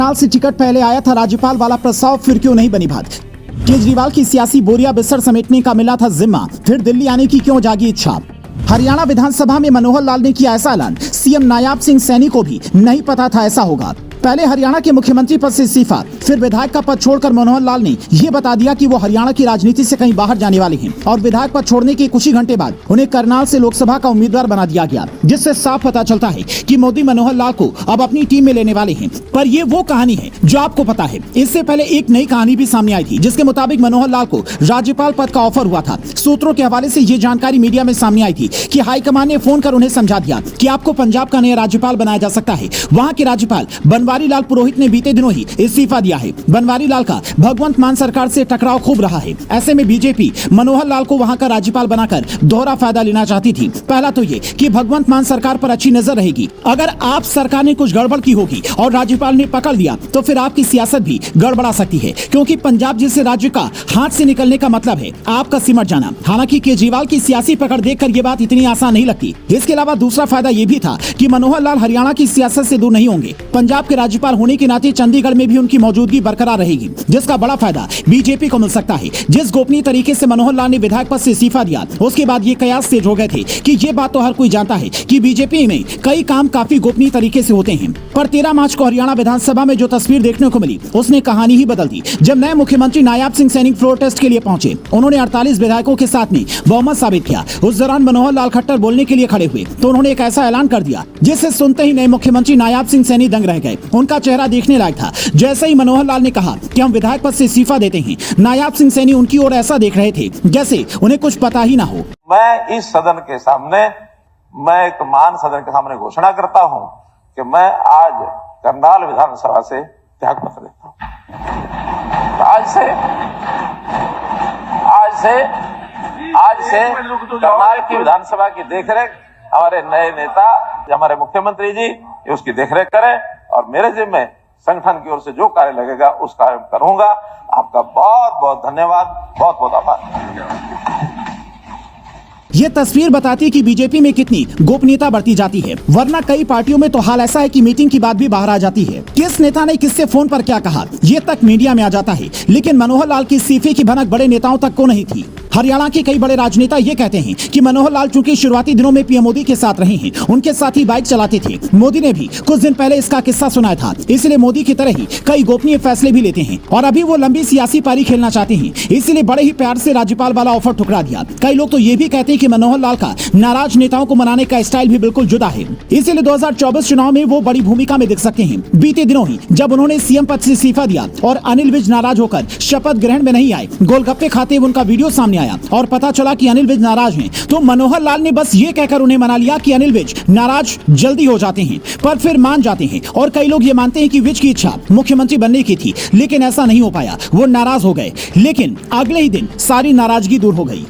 करनाल से टिकट पहले आया था राज्यपाल वाला प्रस्ताव, फिर क्यों नहीं बनी बात। केजरीवाल की सियासी बोरिया बिस्तर समेटने का मिला था जिम्मा, फिर दिल्ली आने की क्यों जागी इच्छा। हरियाणा विधानसभा में मनोहर लाल ने किया ऐसा ऐलान, सीएम नायाब सिंह सैनी को भी नहीं पता था ऐसा होगा। पहले हरियाणा के मुख्यमंत्री पद से इस्तीफा, फिर विधायक का पद छोड़कर मनोहर लाल ने ये बता दिया कि वो हरियाणा की राजनीति से कहीं बाहर जाने वाले हैं और विधायक पद छोड़ने के कुछ ही घंटे बाद उन्हें करनाल से लोकसभा का उम्मीदवार बना दिया गया, जिससे साफ पता चलता है कि मोदी मनोहर लाल को अब अपनी टीम में लेने वाले हैं। पर ये वो कहानी है जो आपको पता है। इससे पहले एक नई कहानी भी सामने आई थी, जिसके मुताबिक मनोहर लाल को राज्यपाल पद का ऑफर हुआ था। सूत्रों के हवाले से ये जानकारी मीडिया में सामने आई थी कि हाईकमान ने फोन कर उन्हें समझा दिया कि आपको पंजाब का नया राज्यपाल बनाया जा सकता है। वहाँ के राज्यपाल बनवारी लाल पुरोहित ने बीते दिनों ही इस्तीफा दिया है। बनवारी लाल का भगवंत मान सरकार से टकराव खूब रहा है। ऐसे में बीजेपी मनोहर लाल को वहां का राज्यपाल बनाकर दोहरा फायदा लेना चाहती थी। पहला तो ये कि भगवंत मान सरकार पर अच्छी नजर रहेगी। अगर आप सरकार ने कुछ गड़बड़ की होगी और राज्यपाल ने पकड़ लिया तो फिर आपकी सियासत भी गड़बड़ा सकती है, क्योंकि पंजाब जैसे राज्य का हाथ से निकलने का मतलब है आपका सिमट जाना। हालांकि केजरीवाल की सियासी पकड़ देखकर ये बात इतनी आसान नहीं लगती। इसके अलावा दूसरा फायदा ये भी था कि मनोहर लाल हरियाणा की सियासत से दूर नहीं होंगे। पंजाब के राज्यपाल होने के नाते चंडीगढ़ में भी उनकी मौजूदगी बरकरार रहेगी, जिसका बड़ा फायदा बीजेपी को मिल सकता है। जिस गोपनीय तरीके से मनोहर लाल ने विधायक पद से इस्तीफा दिया, उसके बाद ये कयास तेज हो गए थे कि ये बात तो हर कोई जानता है कि बीजेपी में कई काम काफी गोपनीय तरीके से होते हैं। पर 13 मार्च को हरियाणा विधानसभा में जो तस्वीर देखने को मिली, उसने कहानी ही बदल दी। जब नए मुख्यमंत्री नायाब सिंह सैनी फ्लोर टेस्ट के लिए पहुंचे, उन्होंने 48 विधायकों के साथ में बहुमत साबित किया। उस दौरान मनोहर लाल खट्टर बोलने के लिए खड़े हुए तो उन्होंने एक ऐसा ऐलान कर दिया जिसे सुनते ही नए मुख्यमंत्री नायाब सिंह सैनी दंग रह गए। उनका चेहरा देखने लायक था। जैसे ही मनोहर लाल ने कहा कि हम विधायक पद से इस्तीफा देते हैं, नायाब सिंह सैनी उनकी ओर ऐसा देख रहे थे जैसे उन्हें कुछ पता ही ना हो। मैं इस सदन के सामने, मैं एक मान सदन के सामने घोषणा करता हूं कि मैं आज करनाल विधानसभा से त्याग पत्र देता हूं। आज से करनाल की विधानसभा की देखरेख हमारे नए नेता, हमारे मुख्यमंत्री जी उसकी देखरेख करें और मेरे जिम्मे संगठन की ओर से जो कार्य लगेगा उस कार्य करूंगा। आपका बहुत बहुत धन्यवाद, बहुत बहुत आभार। ये तस्वीर बताती है कि बीजेपी में कितनी गोपनीयता बरती जाती है, वरना कई पार्टियों में तो हाल ऐसा है कि मीटिंग की बात भी बाहर आ जाती है। किस नेता ने किससे फोन पर क्या कहा, ये तक मीडिया में आ जाता है। लेकिन मनोहर लाल की इस्तीफे की भनक बड़े नेताओं तक को नहीं थी। हरियाणा के कई बड़े राजनेता ये कहते हैं कि मनोहर लाल चूंकि शुरुआती दिनों में पीएम मोदी के साथ रहे हैं, उनके साथ ही बाइक चलाते थे। मोदी ने भी कुछ दिन पहले इसका किस्सा सुनाया था, इसलिए मोदी की तरह ही कई गोपनीय फैसले भी लेते हैं और अभी वो लंबी सियासी पारी खेलना चाहते हैं। इसलिए बड़े ही प्यार से राज्यपाल वाला ऑफर ठुकरा दिया। कई लोग तो ये भी कहते हैं कि मनोहर लाल का नाराज नेताओं को मनाने का स्टाइल भी बिल्कुल जुदा है, इसीलिए 2024 चुनाव में वो बड़ी भूमिका में दिख सकते हैं। बीते दिनों ही जब उन्होंने सीएम पद से इस्तीफा दिया और अनिल विज नाराज होकर शपथ ग्रहण में नहीं आए, गोलगप्पे खाते हुए उनका वीडियो सामने आया और पता चला कि अनिल विज नाराज हैं, तो मनोहर लाल ने बस ये कहकर उन्हें मना लिया कि अनिल विज नाराज जल्दी हो जाते हैं, पर फिर मान जाते हैं। और कई लोग ये मानते हैं कि विज की इच्छा मुख्यमंत्री बनने की थी, लेकिन ऐसा नहीं हो पाया, वो नाराज हो गए। लेकिन अगले ही दिन सारी नाराजगी दूर हो गई।